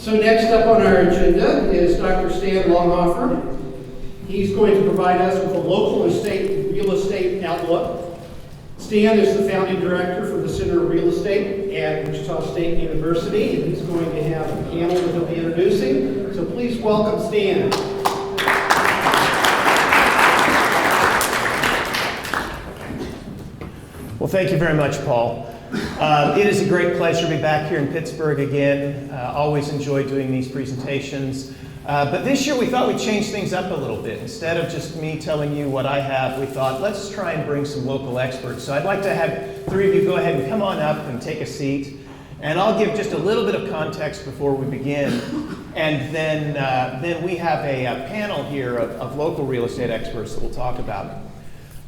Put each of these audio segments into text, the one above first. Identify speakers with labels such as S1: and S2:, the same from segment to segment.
S1: So next up on our agenda is Dr. Stan Longhofer. He's going to provide us with a local and state real estate outlook. Stan is the founding director for the Center of Real Estate at Wichita State University, and he's going to have a panel that he'll be introducing. So please welcome Stan.
S2: Well, thank you very much, Paul. It is a great pleasure to be back here in Pittsburgh again. Always enjoy doing these presentations. But this year we thought we'd change things up a little bit. Instead of just me telling you what I have, we thought let's try and bring some local experts. So I'd like to have three of you go ahead and come on up and take a seat. And I'll give just a little bit of context before we begin. And then we have a panel here of local real estate experts that we'll talk about.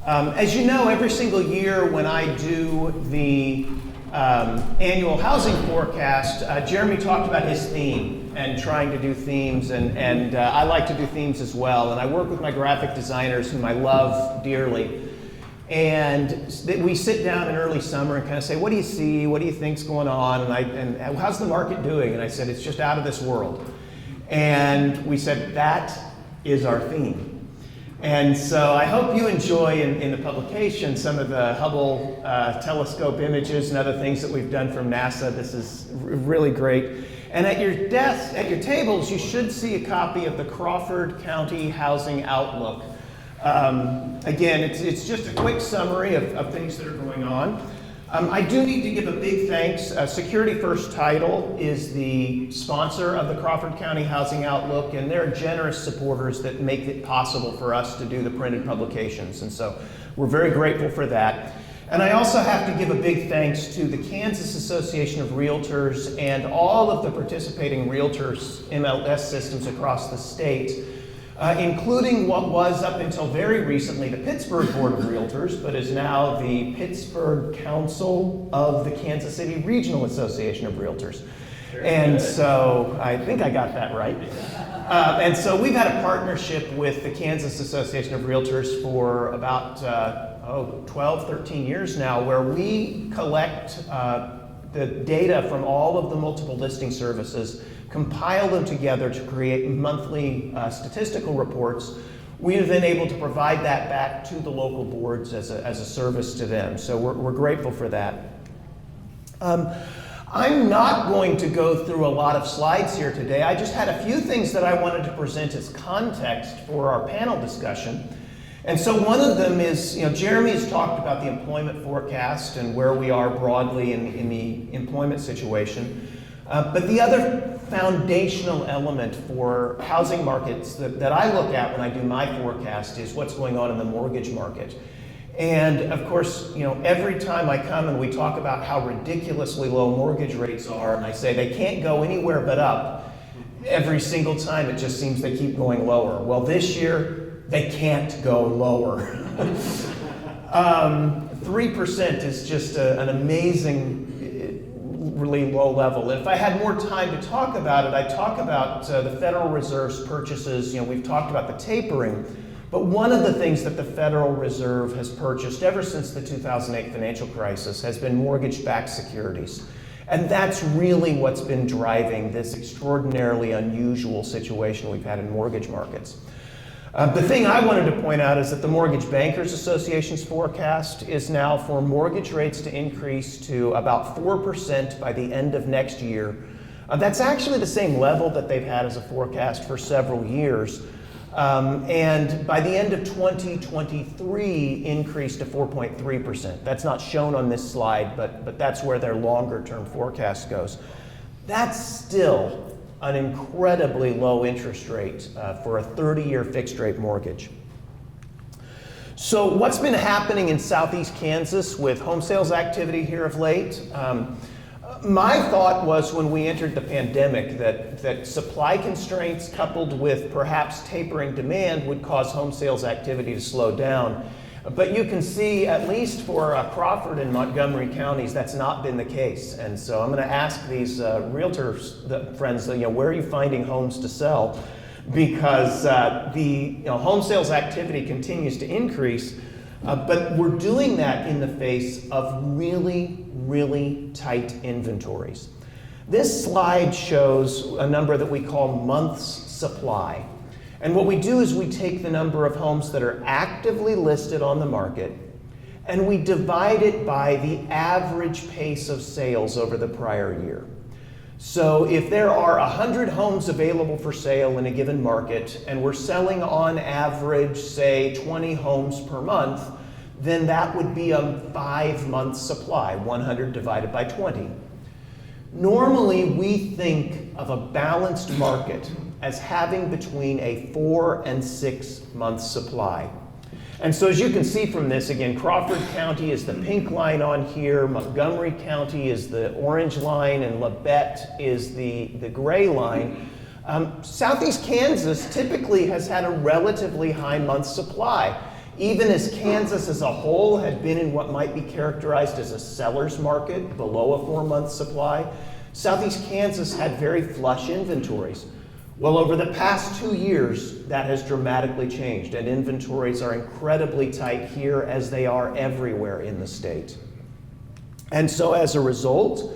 S2: As you know, every single year when I do the annual housing forecast, Jeremy talked about his theme and trying to do themes, and I like to do themes as well. And I work with my graphic designers, whom I love dearly. And we sit down in early summer and kind of say, what do you see? What do you think's going on? And how's the market doing? And I said, it's just out of this world. And we said, that is our theme. And so I hope you enjoy in the publication some of the Hubble telescope images and other things that we've done from NASA. This is really great. And at your desks, at your tables, you should see a copy of the Crawford County Housing Outlook. Again, it's just a quick summary of things that are going on. I do need to give a big thanks. Security First Title is the sponsor of the Crawford County Housing Outlook, and they're generous supporters that make it possible for us to do the printed publications. And so we're very grateful for that. And I also have to give a big thanks to the Kansas Association of Realtors and all of the participating realtors MLS systems across the state, including what was up until very recently the Pittsburgh Board of Realtors, but is now the Pittsburgh Council of the Kansas City Regional Association of Realtors. And so I think I got that right. And so we've had a partnership with the Kansas Association of Realtors for about 12, 13 years now, where we collect the data from all of the multiple listing services, compile them together to create monthly statistical reports. We are then able to provide that back to the local boards as a service to them. So we're grateful for that. I'm not going to go through a lot of slides here today. I just had a few things that I wanted to present as context for our panel discussion. And so one of them is, Jeremy has talked about the employment forecast and where we are broadly in the employment situation. But the other foundational element for housing markets that I look at when I do my forecast is what's going on in the mortgage market. And of course, every time I come and we talk about how ridiculously low mortgage rates are, and I say they can't go anywhere but up, every single time it just seems they keep going lower. Well, this year, they can't go lower. 3% is just an amazing, really low level. If I had more time to talk about it, I'd talk about the Federal Reserve's purchases. We've talked about the tapering, but one of the things that the Federal Reserve has purchased ever since the 2008 financial crisis has been mortgage-backed securities. And that's really what's been driving this extraordinarily unusual situation we've had in mortgage markets. The thing I wanted to point out is that the Mortgage Bankers Association's forecast is now for mortgage rates to increase to about 4% by the end of next year. That's actually the same level that they've had as a forecast for several years. And by the end of 2023, increase to 4.3%. That's not shown on this slide, but that's where their longer term forecast goes. That's still an incredibly low interest rate for a 30-year fixed rate mortgage. So what's been happening in Southeast Kansas with home sales activity here of late? My thought was when we entered the pandemic that supply constraints coupled with perhaps tapering demand would cause home sales activity to slow down. But you can see, at least for Crawford and Montgomery counties, that's not been the case. And so I'm going to ask these realtors, friends, where are you finding homes to sell? Because the home sales activity continues to increase, but we're doing that in the face of really, really tight inventories. This slide shows a number that we call months supply. And what we do is we take the number of homes that are actively listed on the market and we divide it by the average pace of sales over the prior year. So if there are 100 homes available for sale in a given market and we're selling on average, say, 20 homes per month, then that would be a 5-month supply, 100 divided by 20. Normally, we think of a balanced market as having between a 4 and 6 month supply. And so as you can see from this, again, Crawford County is the pink line on here, Montgomery County is the orange line, and Labette is the gray line. Southeast Kansas typically has had a relatively high month supply, even as Kansas as a whole had been in what might be characterized as a seller's market, below a 4-month supply. Southeast Kansas had very flush inventories. Well, over the past 2 years, that has dramatically changed, and inventories are incredibly tight here as they are everywhere in the state. And so as a result,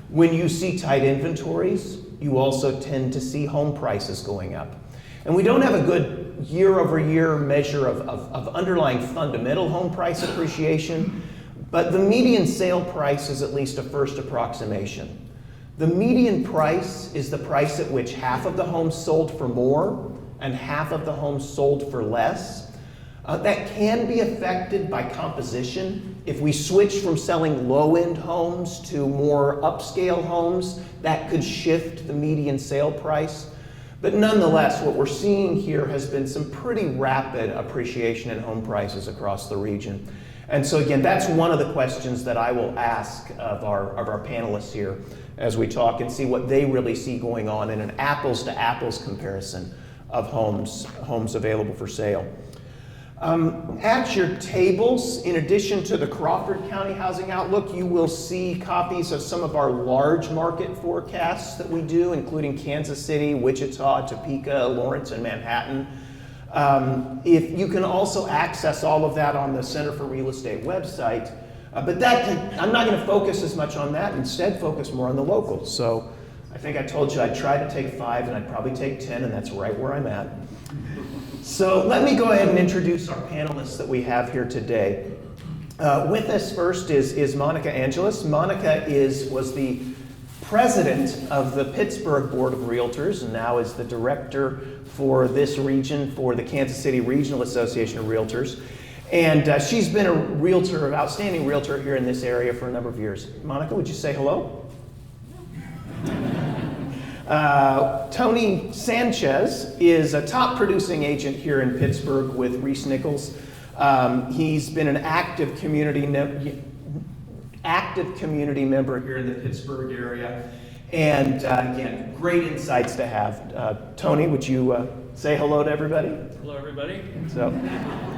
S2: when you see tight inventories, you also tend to see home prices going up. And we don't have a good year-over-year measure of underlying fundamental home price appreciation, but the median sale price is at least a first approximation. The median price is the price at which half of the homes sold for more and half of the homes sold for less. That can be affected by composition. If we switch from selling low-end homes to more upscale homes, that could shift the median sale price. But nonetheless, what we're seeing here has been some pretty rapid appreciation in home prices across the region. And so again, that's one of the questions that I will ask of our panelists here as we talk and see what they really see going on in an apples to apples comparison of homes available for sale. At your tables, in addition to the Crawford County Housing Outlook, you will see copies of some of our large market forecasts that we do, including Kansas City, Wichita, Topeka, Lawrence, and Manhattan. If you can also access all of that on the Center for Real Estate website, but I'm not going to focus as much on that, instead focus more on the locals. So I think I told you I'd try to take 5 and I'd probably take 10, and that's right where I'm at. So let me go ahead and introduce our panelists that we have here today. With us first is Monica Angeles. Monica was the president of the Pittsburg Board of Realtors and now is the director for this region for the Kansas City Regional Association of Realtors. And she's been a realtor, an outstanding realtor here in this area for a number of years. Monica, would you say hello? Tony Sanchez is a top producing agent here in Pittsburgh with Reece Nichols. He's been an active community member here in the Pittsburgh area. And again, great insights to have. Tony, would you say hello to everybody?
S3: Hello, everybody.
S2: So,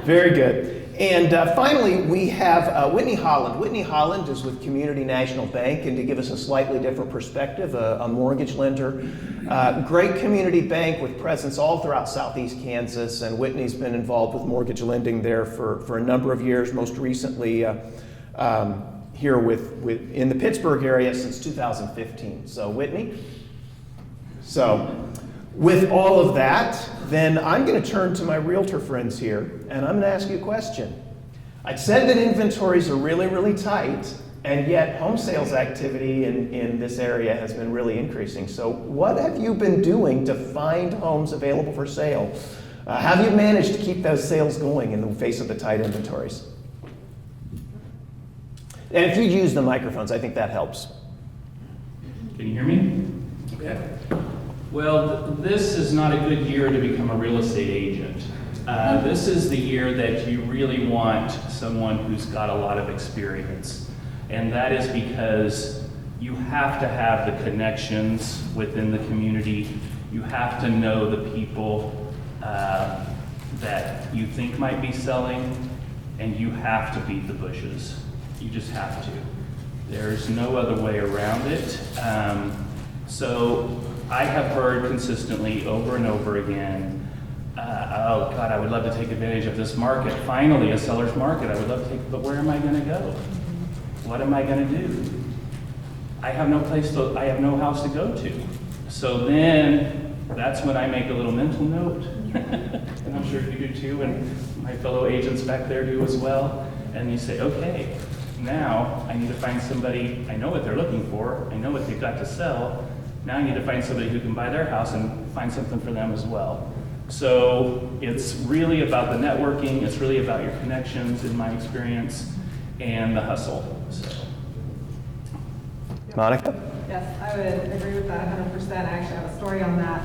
S2: very good. And finally, we have Whitnie Holland. Whitnie Holland is with Community National Bank, and to give us a slightly different perspective, a mortgage lender. Great community bank with presence all throughout Southeast Kansas, and Whitnie's been involved with mortgage lending there for a number of years, most recently here in the Pittsburgh area since 2015. So Whitnie. So with all of that, then I'm going to turn to my realtor friends here, and I'm going to ask you a question. I said that inventories are really, really tight, and yet home sales activity in this area has been really increasing. So what have you been doing to find homes available for sale? How have you managed to keep those sales going in the face of the tight inventories? And if you use the microphones, I think that helps.
S3: Can you hear me? Okay. Well, this is not a good year to become a real estate agent. This is the year that you really want someone who's got a lot of experience. And that is because you have to have the connections within the community. You have to know the people that you think might be selling, and you have to beat the bushes. You just have to. There's no other way around it. So I have heard consistently over and over again, oh God, I would love to take advantage of this market. Finally, a seller's market. I would love to take, but where am I going to go? What am I going to do? I have no house to go to. So then, that's when I make a little mental note, and I'm sure you do too, and my fellow agents back there do as well. And you say, okay, now I need to find somebody, I know what they're looking for, I know what they've got to sell, now I need to find somebody who can buy their house and find something for them as well. So it's really about the networking, it's really about your connections in my experience, and the hustle. So.
S2: Monica?
S4: Yes, I would agree with that 100%. I actually have a story on that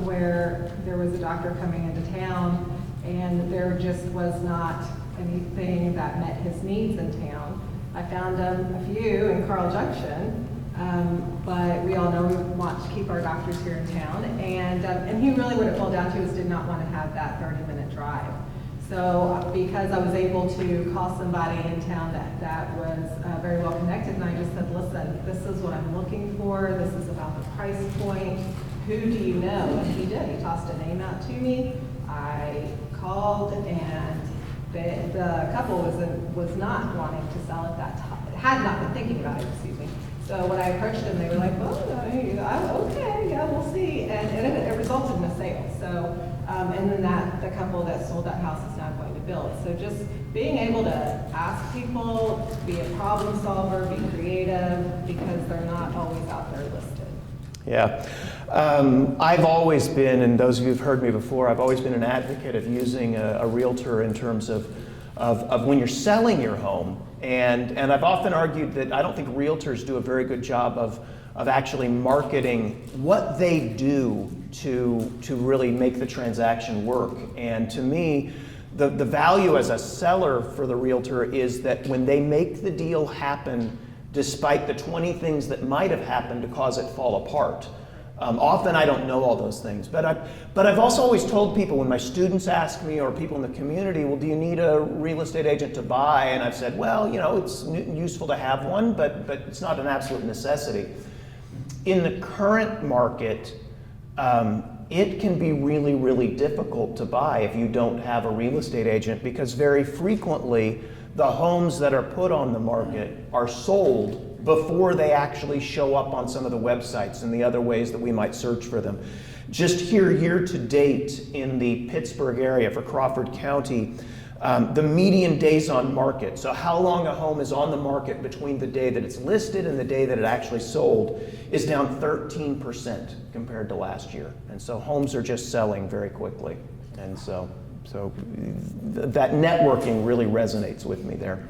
S4: where there was a doctor coming into town and there just was not anything that met his needs in town. I found a few in Carl Junction, but we all know we want to keep our doctors here in town. And he really what it boiled down to is did not want to have that 30-minute drive. So because I was able to call somebody in town that was very well connected, and I just said, listen, this is what I'm looking for, this is about the price point, who do you know? And he did, he tossed a name out to me, I called, and the couple was not wanting to sell at that time, had not been thinking about it, excuse me. So when I approached them, they were like, well, okay, yeah, we'll see, and it resulted in a sale. So. And then the couple that sold that house is now going to build. So just being able to ask people, be a problem solver, be creative, because they're not always out there listed.
S2: Yeah. I've always been, and those of you who've heard me before, I've always been an advocate of using a realtor in terms of when you're selling your home. And I've often argued that I don't think realtors do a very good job of actually marketing what they do to really make the transaction work. And to me, the value as a seller for the realtor is that when they make the deal happen, despite the 20 things that might have happened to cause it fall apart. Often I don't know all those things, but I've also always told people when my students ask me or people in the community, well, do you need a real estate agent to buy? And I've said, well, it's useful to have one, but it's not an absolute necessity. In the current market, it can be really, really difficult to buy if you don't have a real estate agent, because very frequently the homes that are put on the market are sold before they actually show up on some of the websites and the other ways that we might search for them. Just here, year to date in the Pittsburg area for Crawford County, the median days on market, so how long a home is on the market between the day that it's listed and the day that it actually sold, is down 13% compared to last year. And so homes are just selling very quickly. And so that networking really resonates with me there.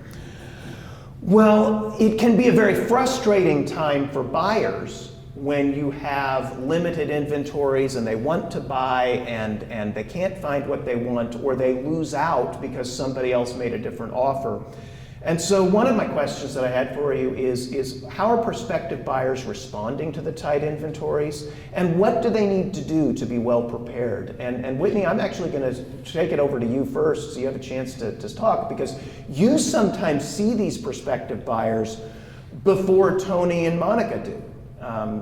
S2: Well, it can be a very frustrating time for buyers when you have limited inventories and they want to buy and they can't find what they want, or they lose out because somebody else made a different offer. And so one of my questions that I had for you is how are prospective buyers responding to the tight inventories, and what do they need to do to be well prepared? And Whitnie, I'm actually going to take it over to you first so you have a chance to talk, because you sometimes see these prospective buyers before Tony and Monica do.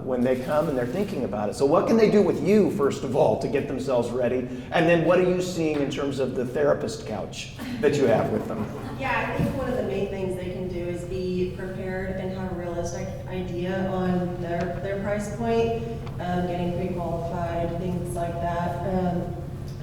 S2: When they come and they're thinking about it. So what can they do with you, first of all, to get themselves ready? And then what are you seeing in terms of the therapist couch that you have with them?
S5: Yeah, I think one of the main things they can do is be prepared and have a realistic idea on their price point, getting pre-qualified, things like that.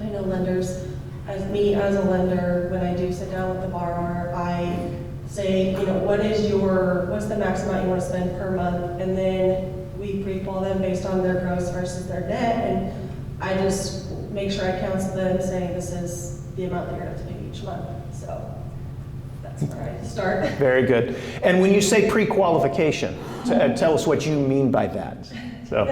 S5: I know lenders, as a lender, when I do sit down with the borrower, I say, what's the max amount you want to spend per month, and then we pre-qual them based on their gross versus their net, and I just make sure I counsel them saying this is the amount that you're going to have to pay each month. So that's where I start.
S2: Very good. And when you say pre-qualification, tell us what you mean by that. So.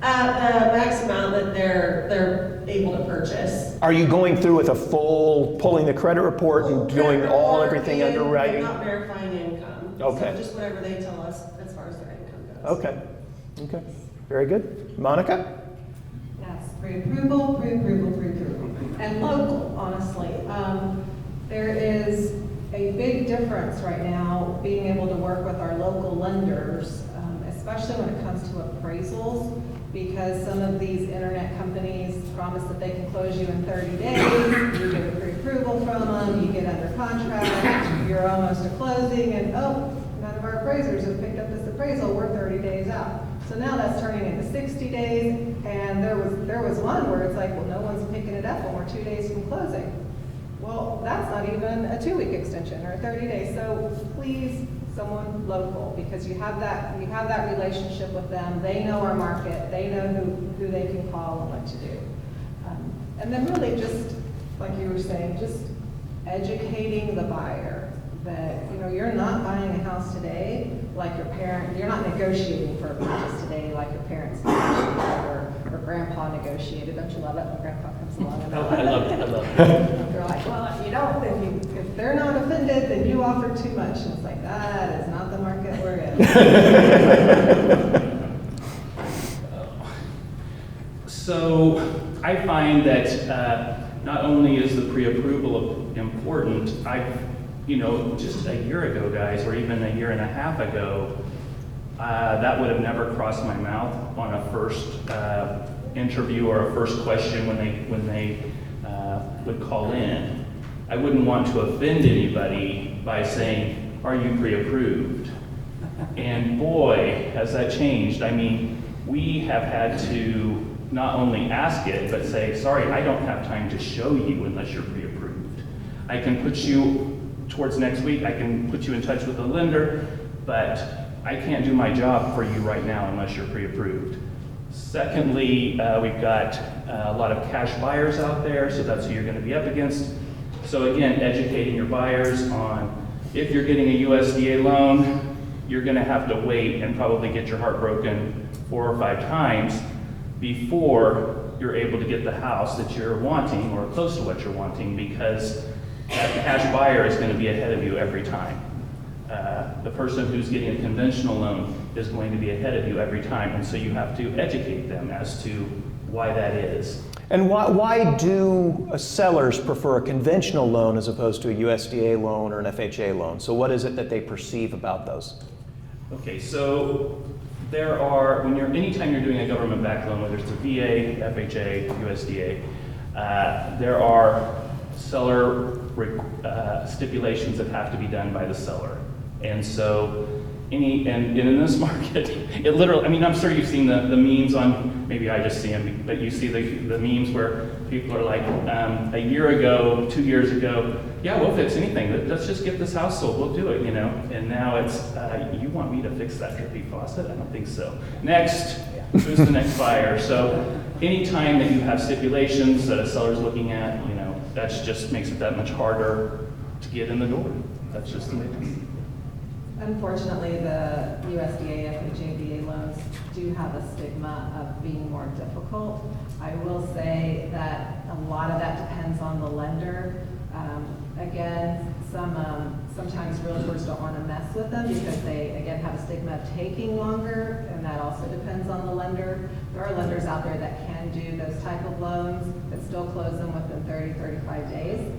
S5: The max amount that they're able to purchase.
S2: Are you going through with a full, pulling the credit report and doing everything underwriting?
S5: Not verifying income.
S2: Okay.
S5: So just whatever they tell us as far as their income goes.
S2: Okay. Very good. Monica?
S4: Yes, pre-approval, and local, honestly. There is a big difference right now being able to work with our local lenders, especially when it comes to appraisals, because some of these internet companies promise that they can close you in 30 days, you get a pre-approval from them, you get under contract, you're almost to closing, and none of our appraisers have picked up this appraisal, we're 30 days out. So now that's turning into 60 days, and there was one where it's like, well, no one's picking it up when we're 2 days from closing. Well, that's not even a 2-week extension or 30 days. So please, someone local, because you have that relationship with them. They know our market. They know who they can call and what to do. And then really just, like you were saying, just educating the buyer that, you're not buying a house today like your parent, you're not negotiating for a purchase today like your parents negotiated or grandpa negotiated. Don't you love it when grandpa comes along? And
S3: I love it.
S4: they're like, well, you don't, if they're not offended, then you offer too much. And it's like, that is not the market we're in.
S3: So I find that not only is the pre-approval important, just a year ago, guys, or even a year and a half ago, that would have never crossed my mouth on a first interview or a first question when they would call in. I wouldn't want to offend anybody by saying, "Are you pre-approved?" And boy, has that changed. I mean, we have had to not only ask it, but say, "Sorry, I don't have time to show you unless you're pre-approved. I can put you towards next week, I can put you in touch with a lender, but I can't do my job for you right now unless you're pre-approved." Secondly, we've got a lot of cash buyers out there, so that's who you're going to be up against. So again, educating your buyers on if you're getting a USDA loan, you're going to have to wait and probably get your heart broken 4 or 5 times before you're able to get the house that you're wanting or close to what you're wanting, because that cash buyer is going to be ahead of you every time. The person who's getting a conventional loan is going to be ahead of you every time, and so you have to educate them as to why that is.
S2: And why do sellers prefer a conventional loan as opposed to a USDA loan or an FHA loan? So what is it that they perceive about those?
S3: Okay, so there are, anytime you're doing a government-backed loan, whether it's a VA, FHA, USDA, there are seller stipulations that have to be done by the seller. And so and in this market, it literally, I'm sure you've seen the memes on, maybe I just see them, but you see the memes where people are like, a year ago, 2 years ago, yeah, we'll fix anything. Let's just get this house sold. We'll do it, And now it's, you want me to fix that drippy faucet? I don't think so. Next, who's the next buyer? So anytime that you have stipulations that a seller's looking at, that just makes it that much harder to get in the door. That's just the way it is.
S4: Unfortunately, the USDA, FHA, VA loans do have a stigma of being more difficult. I will say that a lot of that depends on the lender. Again, sometimes realtors don't want to mess with them because they, again, have a stigma of taking longer, and that also depends on the lender. There are lenders out there that can do those type of loans but still close them within 30, 35 days.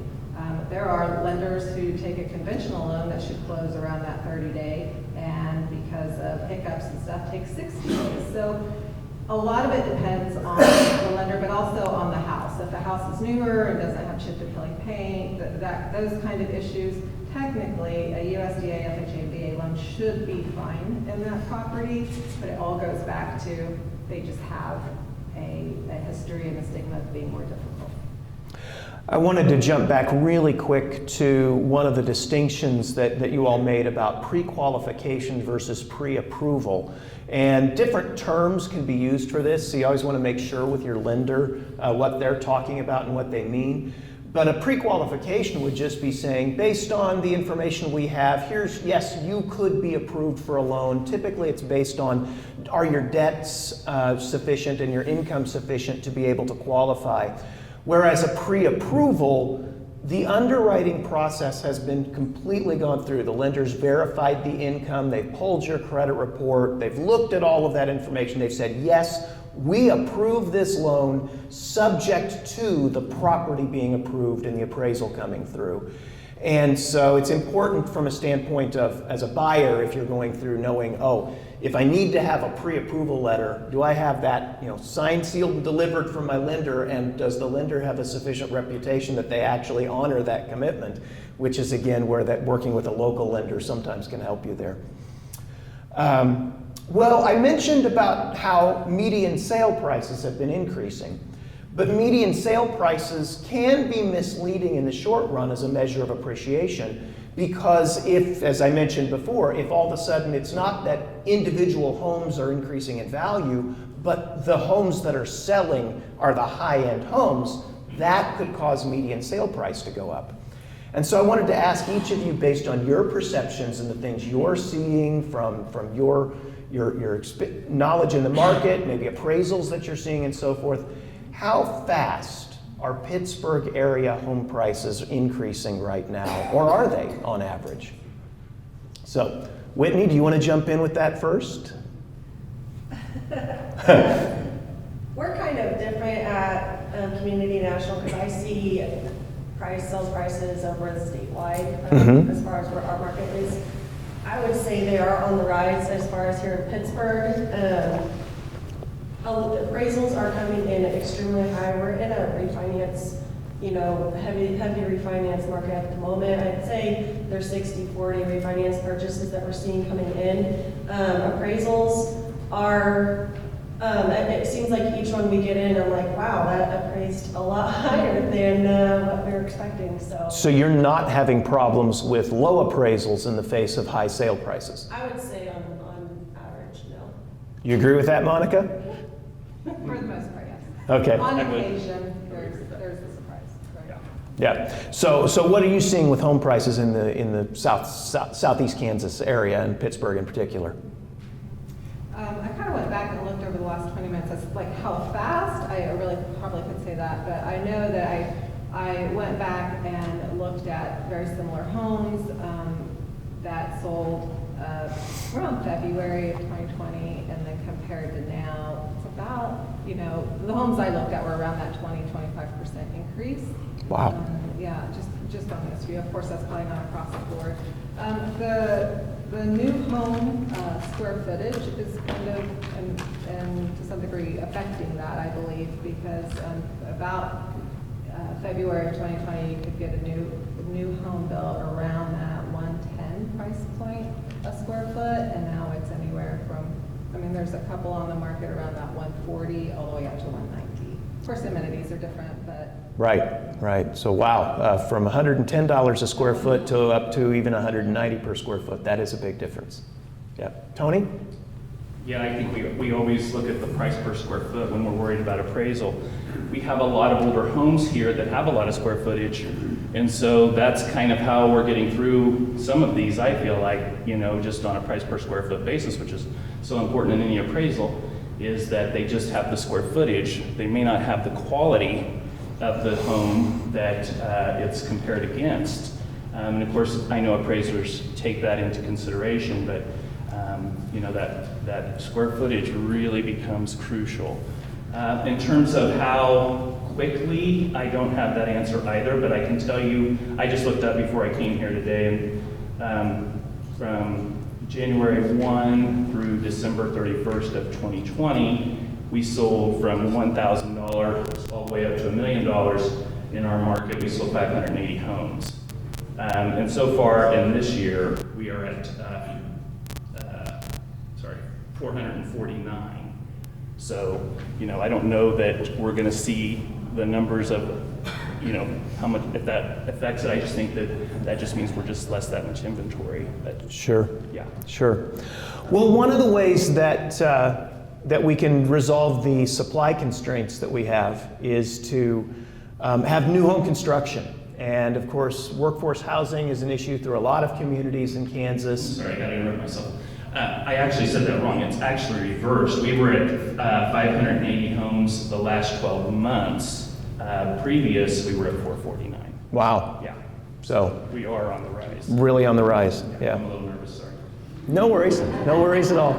S4: There are lenders who take a conventional loan that should close around that 30-day, and because of hiccups and stuff, takes 60 days. So a lot of it depends on the lender, but also on the house. If the house is newer and doesn't have chipped and peeling paint, those kind of issues, technically a USDA, FHA, VA loan should be fine in that property, but it all goes back to they just have a history and a stigma of being more difficult.
S2: I wanted to jump back really quick to one of the distinctions that you all made about pre-qualification versus pre-approval. And different terms can be used for this, so you always want to make sure with your lender what they're talking about and what they mean. But a pre-qualification would just be saying, based on the information we have, yes, you could be approved for a loan. Typically it's based on, are your debts sufficient and your income sufficient to be able to qualify? Whereas a pre-approval, the underwriting process has been completely gone through. The lender's verified the income, they've pulled your credit report, they've looked at all of that information, they've said, yes, we approve this loan subject to the property being approved and the appraisal coming through. And so it's important from a standpoint of, as a buyer, if you're going through knowing, oh, if I need to have a pre-approval letter, do I have that, signed, sealed, and delivered from my lender, and does the lender have a sufficient reputation that they actually honor that commitment, which is again where that working with a local lender sometimes can help you there. Well, I mentioned about how median sale prices have been increasing, but median sale prices can be misleading in the short run as a measure of appreciation, because if, as I mentioned before, if all of a sudden it's not that individual homes are increasing in value, but the homes that are selling are the high-end homes, that could cause median sale price to go up. And so I wanted to ask each of you, based on your perceptions and the things you're seeing from your knowledge in the market, maybe appraisals that you're seeing and so forth, how fast are Pittsburgh area home prices increasing right now, or are they on average? So, Whitney, do you want to jump in with that first?
S5: We're kind of different at Community National because I see sales prices over the statewide as far as where our market is. I would say they are on the rise as far as here in Pittsburgh. Appraisals are coming in extremely high. We're in a refinance, heavy refinance market at the moment. I'd say there's 60-40 refinance purchases that we're seeing coming in. Appraisals are, it seems like each one we get in, I'm like, wow, that appraised a lot higher than what we were expecting.
S2: So you're not having problems with low appraisals in the face of high sale prices?
S5: I would say on average, no.
S2: You agree with that, Monica?
S4: For the most part, yes.
S2: Okay.
S4: On occasion, there's a surprise. Right?
S2: Yeah. So what are you seeing with home prices in the southeast Kansas area and Pittsburgh in particular?
S4: I kind of went back and looked over the last 20 minutes. That's like how fast. I really probably could say that, but I know that I went back and looked at very similar homes that sold around February of 2020, and then compared to now, it's about, the homes I looked at were around that 20-25% increase.
S2: Wow.
S4: Yeah, just on this view. Of course, that's probably not across the board. The new home square footage is kind of, and to some degree, affecting that, I believe, because about February of 2020, you could get a new home built around that 110 price point a square foot, and now it's anywhere from, there's a couple on the market around that 140 all the way up to 190. Of course, amenities are different, but... Right. So wow, from $110 a square foot to up to even $190 per square foot, that is a big difference. Yeah. Tony?
S3: Yeah, I think we always look at the price per square foot when we're worried about appraisal. We have a lot of older homes here that have a lot of square footage, and so that's kind of how we're getting through some of these, I feel like, just on a price per square foot basis, which is so important in any appraisal, is that they just have the square footage. They may not have the quality of the home that it's compared against. And of course, I know appraisers take that into consideration, but that square footage really becomes crucial. In terms of how quickly, I don't have that answer either, but I can tell you, I just looked up before I came here today, and from January 1 through December 31st of 2020, we sold from $1,000 all the way up to $1 million in our market. We sold 580 homes. And so far in this year, we are at 449. So, I don't know that we're going to see the numbers of, how much, if that affects it. I just think that just means we're just less that much inventory. But
S2: Sure.
S3: Yeah.
S2: Sure. Well, one of the ways that we can resolve the supply constraints that we have is to have new home construction. And of course, workforce housing is an issue through a lot of communities in Kansas.
S3: Sorry, I got to interrupt myself. I actually said that wrong. It's actually reversed. We were at 580 homes the last 12 months. Previous, we were at 449.
S2: Wow.
S3: Yeah.
S2: So
S3: We are on the rise.
S2: really on the rise. Yeah.
S3: I'm a little nervous, sorry.
S2: No worries at all.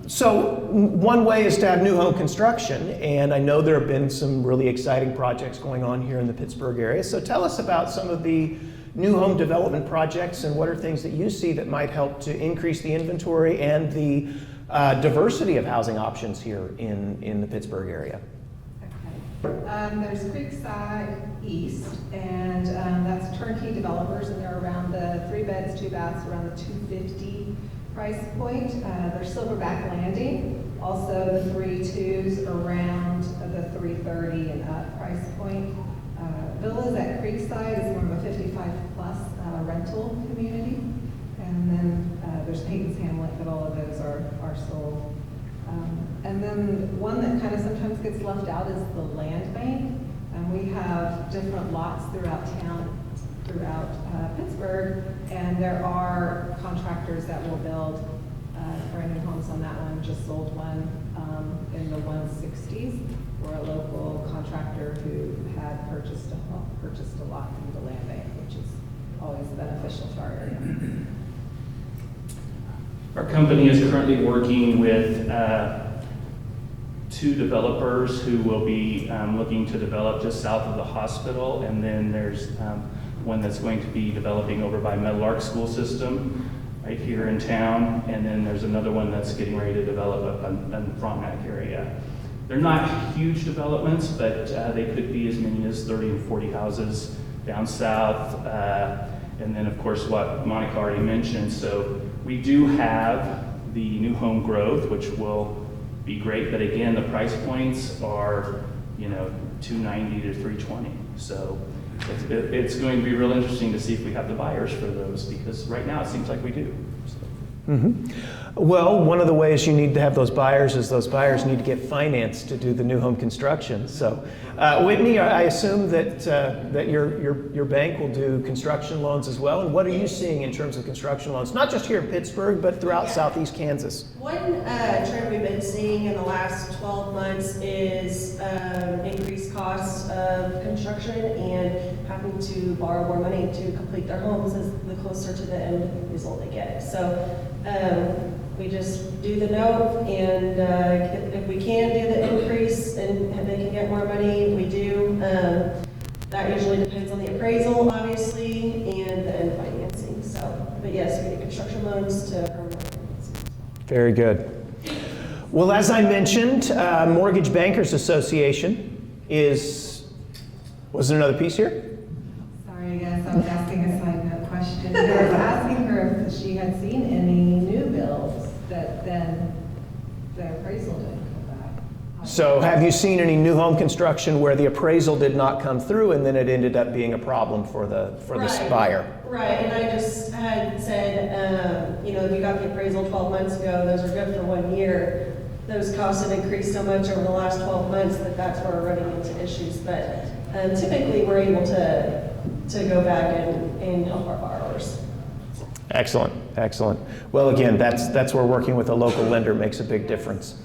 S2: So one way is to have new home construction, and I know there have been some really exciting projects going on here in the Pittsburgh area. So tell us about some of the new home development projects, and what are things that you see that might help to increase the inventory and the diversity of housing options here in the Pittsburgh area.
S4: Okay. There's Creekside East, and that's turnkey developers, and they're around the 3 beds, 2 baths, around the 250 price point, there's Silverback Landing, also the 3.2s around the 3.30 and up price point. Villas at Creekside is more of a 55 plus rental community. And then there's Peyton's Hamlet, but all of those are sold. And then one that kind of sometimes gets left out is the land bank. And we have different lots throughout town, throughout Pittsburgh, and there are contractors that will build brand new homes on that one. Just sold one in the 160s for a local contractor who had purchased a lot from the land bank, which is always beneficial to our area.
S3: Our company is currently working with 2 developers who will be looking to develop just south of the hospital, and then there's one that's going to be developing over by Meadowlark School System right here in town, and then there's another one that's getting ready to develop up in the Frontenac area. They're not huge developments, but they could be as many as 30 and 40 houses down south, and then of course what Monica already mentioned. So we do have the new home growth, which will be great, but again, the price points are, you know, $290 to $320. So it's going to be real interesting to see if we have the buyers for those, because right now it seems like we do. So.
S2: Well, one of the ways you need to have those buyers is those buyers need to get financed to do the new home construction. So, Whitnie, I assume that that your bank will do construction loans as well. And what are you seeing in terms of construction loans, not just here in Pittsburgh, but throughout Southeast Kansas?
S5: One trend we've been seeing in the last 12 months is increased costs of construction and having to borrow more money to complete their homes as the closer to the end result they get. So we just do the note, and if we can do the increase and they can get more money, we do. That usually depends on the appraisal, obviously, and the end financing. So, but yes, we get construction loans to permanent financing.
S2: Very good. Well, as I mentioned, Mortgage Bankers Association was there another piece here?
S4: Sorry, yes, I was asking a side note question. I was asking her if she had seen any new builds that then the appraisal didn't come back.
S2: So have you seen any new home construction where the appraisal did not come through and then it ended up being a problem for the buyer?
S5: Right, and I just had said, you know, we got the appraisal 12 months ago, those are good for 1 year. Those costs have increased so much over the last 12 months that's where we're running into issues. But typically we're able to go back and help our borrowers.
S2: Excellent, excellent. Well, again, that's where working with a local lender makes a big difference.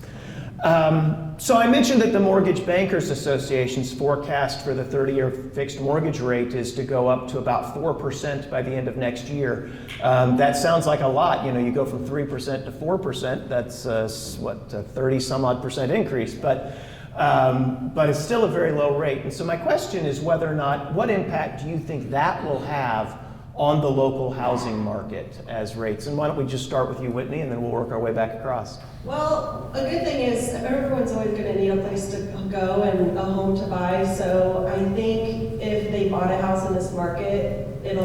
S2: So I mentioned that the Mortgage Bankers Association's forecast for the 30-year fixed mortgage rate is to go up to about 4% by the end of next year. That sounds like a lot. You know, you go from 3% to 4%. That's what, 30 some odd percent increase. But it's still a very low rate. And so my question is whether or not, what impact do you think that will have on the local housing market as rates? And why don't we just start with you, Whitnie, and then we'll work our way back across.
S5: Well, a good thing is everyone's always going to need a place to go and a home to buy. So I think if they bought a house in this market, and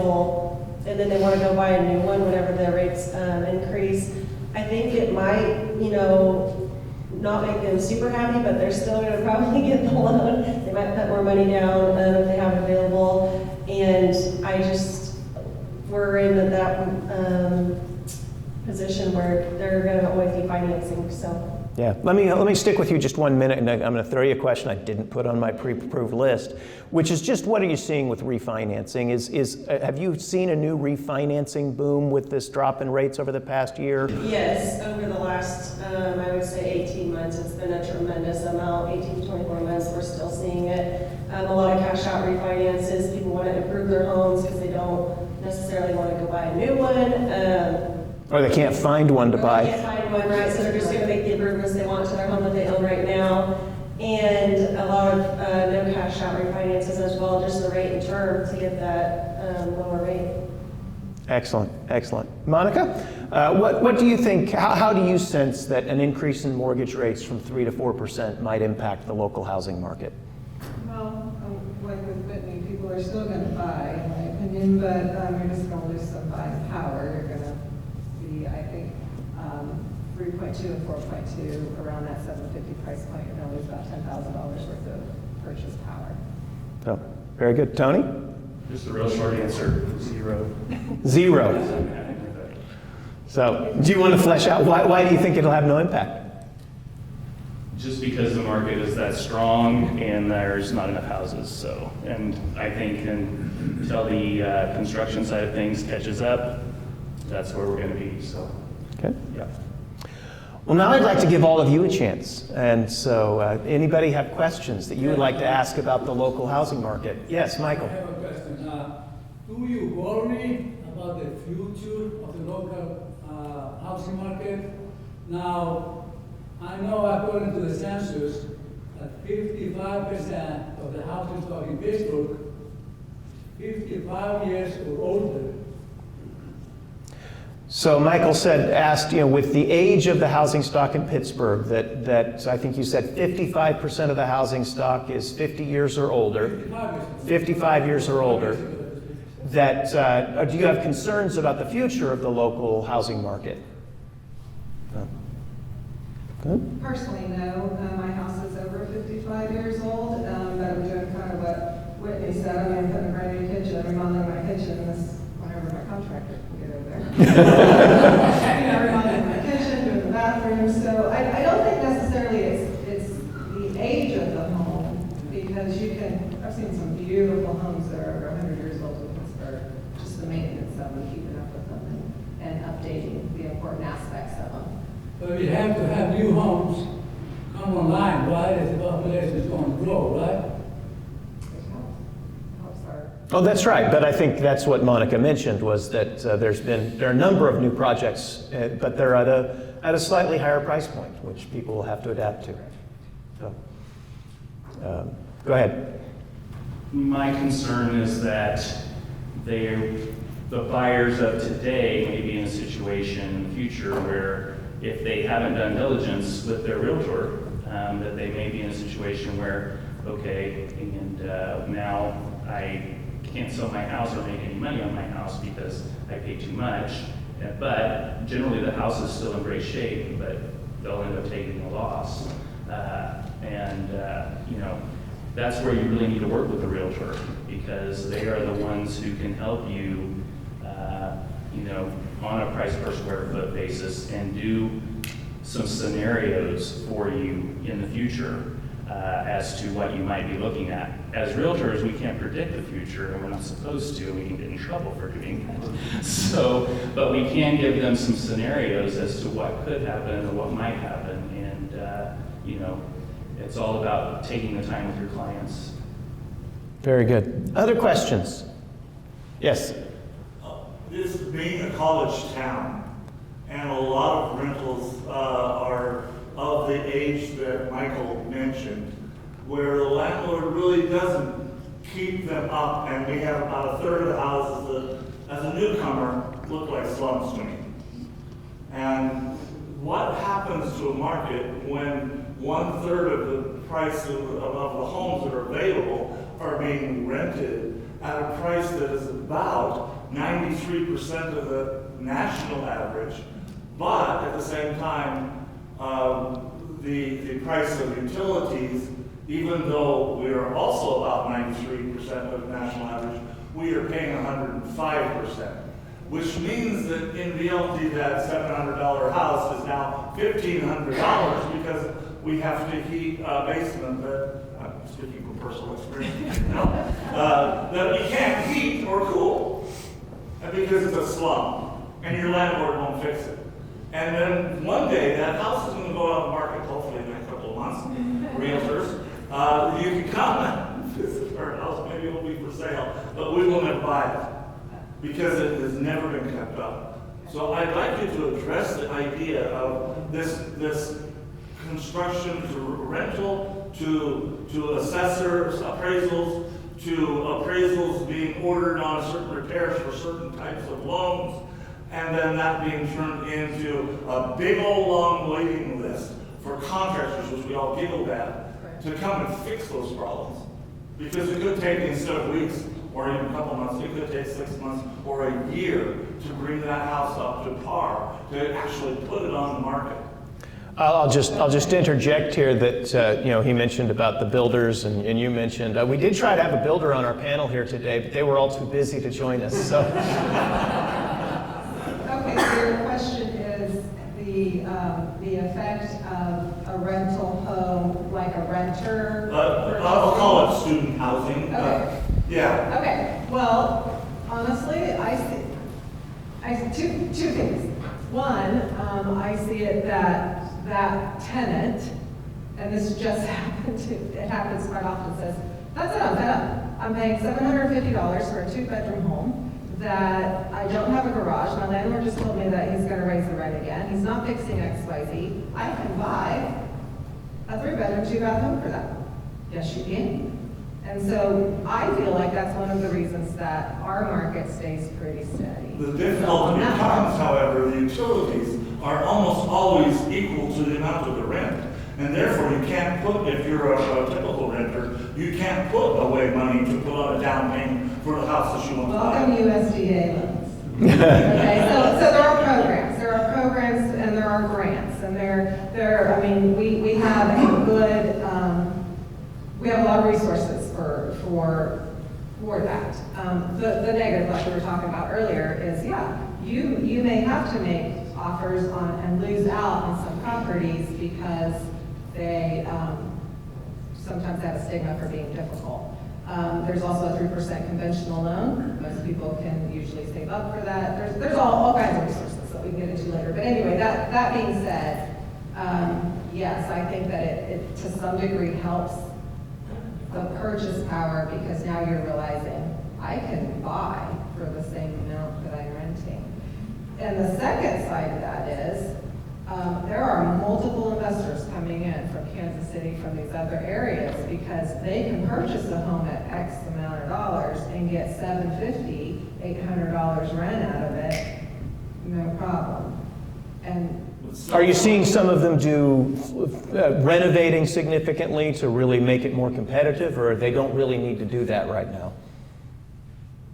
S5: then they want to go buy a new one whenever the rates increase, I think it might, you know, not make them super happy, but they're still going to probably get the loan. They might put more money down if they have it available. And we're in that position where they're going to always be financing. So
S2: yeah, let me stick with you just 1 minute, and I'm going to throw you a question I didn't put on my pre-approved list, which is just what are you seeing with refinancing? Have you seen a new refinancing boom with this drop in rates over the past year?
S5: Yes, over the last I would say 18 months, it's been a tremendous amount. 18 to 24 months, we're still seeing it. A lot of cash out refinances. People want to improve their homes because they don't necessarily want to go buy a new one.
S2: Or they can't find one to buy.
S5: They can't find one, right? So they're just going to make the improvements they want to their home that they own right now. And a lot of no cash out refinances as well, just the rate and term to get that lower rate.
S2: Excellent, excellent. Monica, what do you think, how do you sense that an increase in mortgage rates from 3 to 4% might impact the local housing market?
S4: Well, like with Whitney, people are still going to buy, in my opinion, but you're just going to lose some buying power. You're going to see, I think, 3.2 and 4.2 around that 750 price point, you're gonna lose about $10,000 worth of purchase power.
S2: So, very good. Tony?
S3: Just the real short answer, 0.
S2: 0. So, do you want to flesh out why do you think it'll have no impact?
S3: Just because the market is that strong and there's not enough houses, so. And I think until the construction side of things catches up, that's where we're going to be, so.
S2: Okay.
S3: Yeah.
S2: Well, now I'd like to give all of you a chance. And so, anybody have questions that you would like to ask about the local housing market? Yes, Michael.
S6: I have a question. Do you worry about the future of the local housing market? Now, I know according to the census that 55% of the housing stock in Pittsburgh, 55 years or older.
S2: So Michael asked, with the age of the housing stock in Pittsburgh, that I think you said 55% of the housing stock is 50 years or older, 55 years or older, that, do you have concerns about the future of the local housing market? Good.
S4: Personally, no. My house is over 55 years old, but I'm doing kind of what Whitney said. I mean, I'm putting a brand new kitchen, I'm remodeling my kitchen, whenever my contractor can get over there. Remodeling my kitchen, doing the bathroom. So I don't think necessarily it's the age of the home, because I've seen some beautiful homes that are over 100 years old in Pittsburgh, just the maintenance of them, keeping up with them, and updating the important aspects of them.
S6: But we have to have new homes come online, right? As the population is going to grow, right?
S2: Oh, that's right. But I think that's what Monica mentioned, was that there are a number of new projects, but they're at a slightly higher price point, which people will have to adapt to. So, go ahead.
S3: My concern is that the buyers of today may be in a situation in the future where if they haven't done diligence with their realtor, that they may be in a situation where, okay, and now I can't sell my house or make any money on my house because I paid too much. But generally the house is still in great shape, but they'll end up taking a loss. That's where you really need to work with the realtor, because they are the ones who can help you on a price per square foot basis and do some scenarios for you in the future as to what you might be looking at. As realtors, we can't predict the future, and we're not supposed to, and we can get in trouble for doing that. So, but we can give them some scenarios as to what could happen or what might happen, and it's all about taking the time with your clients.
S2: Very good. Other questions? Yes.
S7: This being a college town, and a lot of rentals are of the age that Michael mentioned, where the landlord really doesn't keep them up, and we have about a third of the houses that, as a newcomer, look like slums to me. And what happens to a market when 1/3 of the price of the homes that are available are being rented at a price that is about 93% of the national average, but at the same time, the price of utilities, even though we are also about 93% of the national average, we are paying 105%, which means that in reality that $700 house is now $1,500 because we have to heat a basement that, I'm speaking from personal experience, that you can't heat or cool. And because it's a slum, and your landlord won't fix it. And then one day, that house is going to go out on the market, hopefully in a couple of months, realtors. You can come and visit our house, maybe it'll be for sale, but we will never buy it, because it has never been kept up. So I'd like you to address the idea of this construction to rental, to assessors, appraisals, to appraisals being ordered on certain repairs for certain types of loans, and then that being turned into a big old long waiting list for contractors, which we all giggled at, to come and fix those problems. Because it could take, instead of weeks or even a couple months, it could take 6 months or a year to bring that house up to par, to actually put it on the market.
S2: I'll just interject here that, he mentioned about the builders and you mentioned, we did try to have a builder on our panel here today, but they were all too busy to join us, so.
S4: Okay, so your question is the effect of a rental home, like a renter?
S7: I'll call it student housing.
S4: Okay.
S7: Yeah.
S4: Okay, well, honestly, I see two things. One, I see it that tenant, and this just happened it happens quite often, says, that's it, I'm fed up. I'm paying $750 for a 2-bedroom home that I don't have a garage. My landlord just told me that he's gonna raise the rent again. He's not fixing XYZ. I can buy a 3-bedroom, 2-bath home for that. Yes, you can. And so I feel like that's one of the reasons that our market stays pretty steady.
S7: The difficulty comes, however, the utilities are almost always equal to the amount of the rent. And therefore, you can't put, if you're a typical renter, you can't put away money to put on a down payment for the house that you want to buy.
S4: Welcome USDA loans. Okay, so there are programs. There are programs and there are grants. And I mean, we have a good, we have a lot of resources for that. The negative, like we were talking about earlier, is you may have to make offers on and lose out on some properties because they sometimes have a stigma for being difficult. There's also a 3% conventional loan. Most people can usually save up for that. There's all kinds of resources that we can get into later. But anyway, that being said, yes, I think that it to some degree helps the purchase power because now you're realizing I can buy for the same amount that I'm renting. And the second side of that is there are multiple investors coming in from Kansas City, from these other areas, because they can purchase a home at X amount of dollars and get $750, $800 rent out of it, no problem. And
S2: Are you seeing some of them do renovating significantly to really make it more competitive, or they don't really need to do that right now?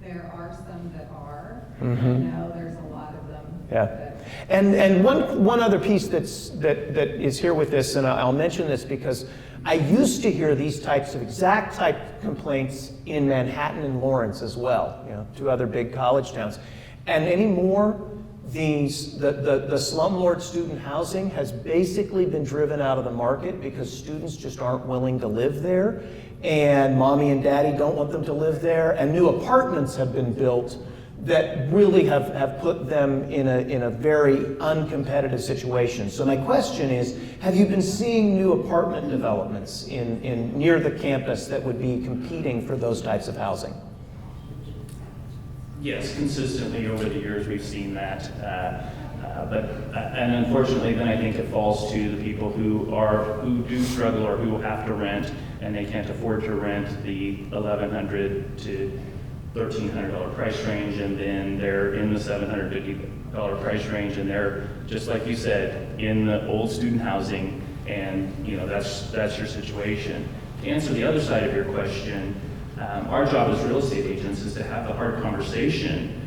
S4: there are some that are.
S2: Mm-hmm.
S4: I know there's a lot of them.
S2: Yeah. And one other piece that is here with this, and I'll mention this because I used to hear these types of exact type complaints in Manhattan and Lawrence as well, two other big college towns. And anymore, the slumlord student housing has basically been driven out of the market because students just aren't willing to live there, and mommy and daddy don't want them to live there, and new apartments have been built that really have put them in a very uncompetitive situation. So my question is, have you been seeing new apartment developments in near the campus that would be competing for those types of housing?
S3: Yes, consistently over the years we've seen that, and unfortunately, then I think it falls to the people who do struggle or who have to rent, and they can't afford to rent the $1,100 to $1,300 price range, and then they're in the $750 price range, and they're, just like you said, in the old student housing, and that's your situation. To answer the other side of your question, our job as real estate agents is to have a hard conversation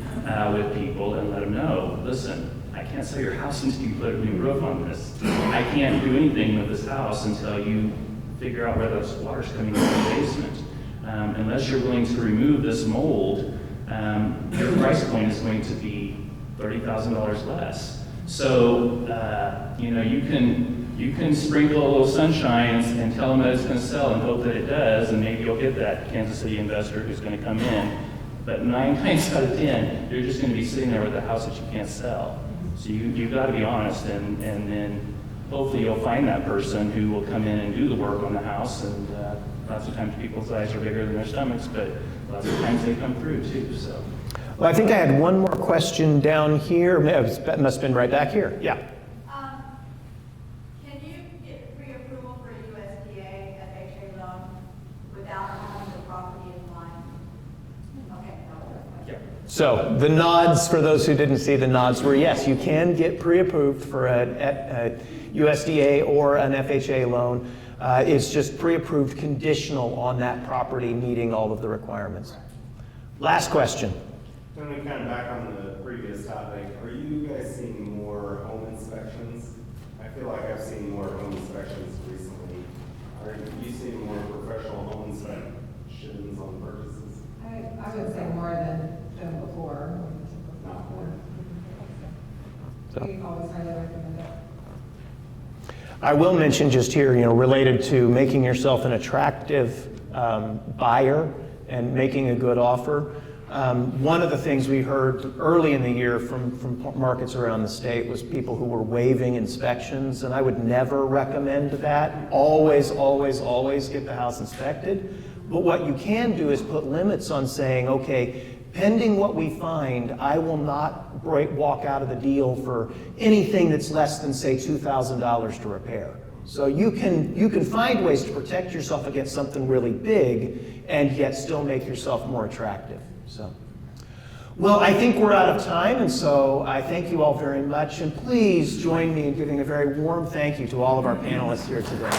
S3: with people and let them know, listen, I can't sell your house until you put a new roof on this. I can't do anything with this house until you figure out where those water's coming into the basement. Unless you're willing to remove this mold, your price point is going to be $30,000 less. So, you can sprinkle a little sunshine and tell them that it's going to sell and hope that it does, and maybe you'll get that Kansas City investor who's going to come in. But 9 times out of 10, you're just going to be sitting there with a house that you can't sell. So you've got to be honest, and then hopefully you'll find that person who will come in and do the work on the house. And lots of times people's eyes are bigger than their stomachs, but lots of times they come through too. So.
S2: Well, I think I had one more question down here. It must have been right back here. Yeah.
S8: Can you get pre-approval for a USDA FHA loan without having the property in line? Okay.
S3: Yeah.
S2: So the nods, for those who didn't see the nods, were yes, you can get pre-approved for a USDA or an FHA loan. It's just pre-approved conditional on that property meeting all of the requirements. Last question.
S9: Tony, kind of back on the previous topic, are you guys seeing more home inspections? I feel like I've seen more home inspections recently. Are you seeing more professional home inspections on purchases?
S4: I would say more than before.
S9: Not more.
S4: We always highly recommend it.
S2: I will mention just here, related to making yourself an attractive buyer and making a good offer. One of the things we heard early in the year from markets around the state was people who were waiving inspections, and I would never recommend that. Always, always, always get the house inspected. But what you can do is put limits on saying, okay, pending what we find, I will not walk out of the deal for anything that's less than, say, $2,000 to repair. So you can find ways to protect yourself against something really big and yet still make yourself more attractive. So, well, I think we're out of time, and so I thank you all very much, and please join me in giving a very warm thank you to all of our panelists here today.